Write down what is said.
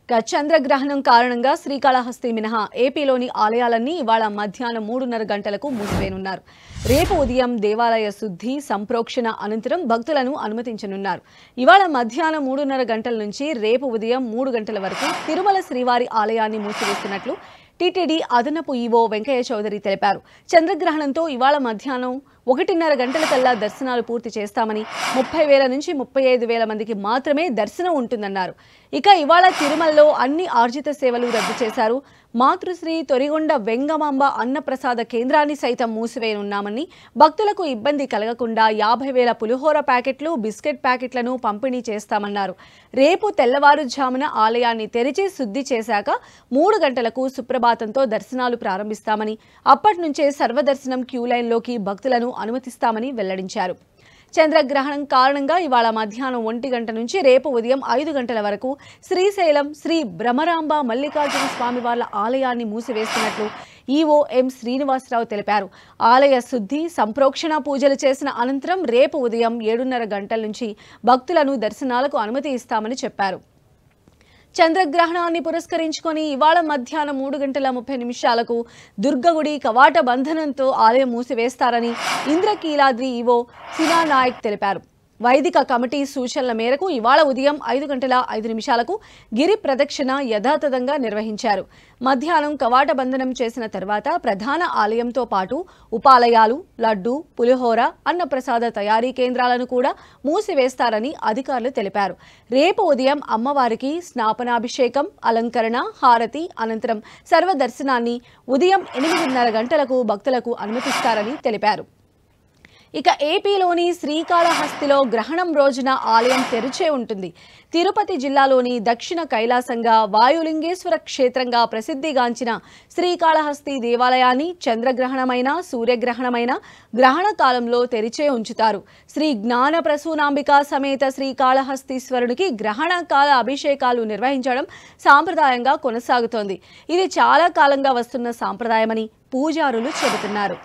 చంద్రగ్రహణం కారణంగా శ్రీకాళహస్తి మినహా ఏపీలోని ఆలయాలన్నీ ఇవాళ మధ్యాహ్నం 3:30 గంటలకు మూసివేయనున్నారు. రేపు ఉదయం దేవాలయ శుద్ధి సంప్రోక్షణ అనంతరం భక్తులను అనుమతించనున్నారు. ఇవాళ మధ్యాహ్నం 3:30 గంటల నుంచి రేపు ఉదయం 3 గంటల వరకు తిరుమల శ్రీవారి ఆలయాన్ని మూసివేస్తున్నట్లు టీటీడీ అదనపు ఈవో వెంకయ్య చౌదరి తెలిపారు. చంద్రగ్రహణంతో ఇవాళ మధ్యాహ్నం 1:30 గంటలకల్లా దర్శనాలు పూర్తి చేస్తామని 30,000 నుంచి 35,000 మందికి మాత్రమే దర్శనం ఉంటుందన్నారు. ఇక ఇవాళ తిరుమలలో అన్ని ఆర్జిత సేవలు రద్దు చేశారు. మాతృశ్రీ తొరిగొండ వెంగమాంబ అన్నప్రసాద కేంద్రాన్ని సైతం మూసివేయనున్నామని, భక్తులకు ఇబ్బంది కలగకుండా 50,000 పులిహోర ప్యాకెట్లు బిస్కెట్ ప్యాకెట్లను పంపిణీ చేస్తామన్నారు. రేపు తెల్లవారుజామున ఆలయాన్ని తెరిచి శుద్ధి చేశాక 3 గంటలకు సుప్రభాతంతో దర్శనాలు ప్రారంభిస్తామని, అప్పటి నుంచే సర్వదర్శనం క్యూలైన్లోకి భక్తులను అనుమతిస్తామని వెల్లడించారు. చంద్రగ్రహణం కారణంగా ఇవాళ మధ్యాహ్నం 1 గంట నుంచి రేపు ఉదయం 5 గంటల వరకు శ్రీశైలం శ్రీ భ్రమరాంబ మల్లికార్జున స్వామివార్ల ఆలయాన్ని మూసివేస్తున్నట్లు ఈవో ఎం శ్రీనివాసరావు తెలిపారు. ఆలయ శుద్ధి సంప్రోక్షణ పూజలు చేసిన అనంతరం రేపు ఉదయం 7:30 గంటల నుంచి భక్తులను దర్శనాలకు అనుమతి ఇస్తామని చెప్పారు. చంద్రగ్రహణాన్ని పురస్కరించుకొని ఇవాళ మధ్యాహ్నం 3:30 దుర్గగుడి కవాట బంధనంతో ఆలయం మూసివేస్తారని ఇంద్రకీలాద్రి ఈవో సినా నాయక్ తెలిపారు. వైదిక కమిటీ సూచనల మేరకు ఇవాళ ఉదయం 5:05 గిరి ప్రదక్షిణ యథాతథంగా నిర్వహించారు. మధ్యాహ్నం కవాట బంధనం చేసిన తర్వాత ప్రధాన ఆలయంతో పాటు ఉపాలయాలు, లడ్డు, పులిహోర, అన్నప్రసాద తయారీ కేంద్రాలను కూడా మూసివేస్తారని అధికారులు తెలిపారు. రేపు ఉదయం అమ్మవారికి స్నాపనాభిషేకం, అలంకరణ, హారతి అనంతరం సర్వదర్శనాన్ని ఉదయం 8:30 గంటలకు భక్తులకు అనుమతిస్తారని తెలిపారు. ఇక ఏపీలోని శ్రీకాళహస్తిలో గ్రహణం రోజున ఆలయం తెరిచే ఉంటుంది. తిరుపతి జిల్లాలోని దక్షిణ కైలాసంగా వాయులింగేశ్వర క్షేత్రంగా ప్రసిద్ధిగాంచిన శ్రీకాళహస్తి దేవాలయాన్ని చంద్రగ్రహణమైన సూర్యగ్రహణమైన గ్రహణ కాలంలో తెరిచే ఉంచుతారు. శ్రీ జ్ఞాన ప్రసూనాంబిక సమేత శ్రీకాళహస్తీశ్వరుడికి గ్రహణ కాల అభిషేకాలు నిర్వహించడం సాంప్రదాయంగా కొనసాగుతోంది. ఇది చాలా కాలంగా వస్తున్న సాంప్రదాయమని పూజారులు చెబుతున్నారు.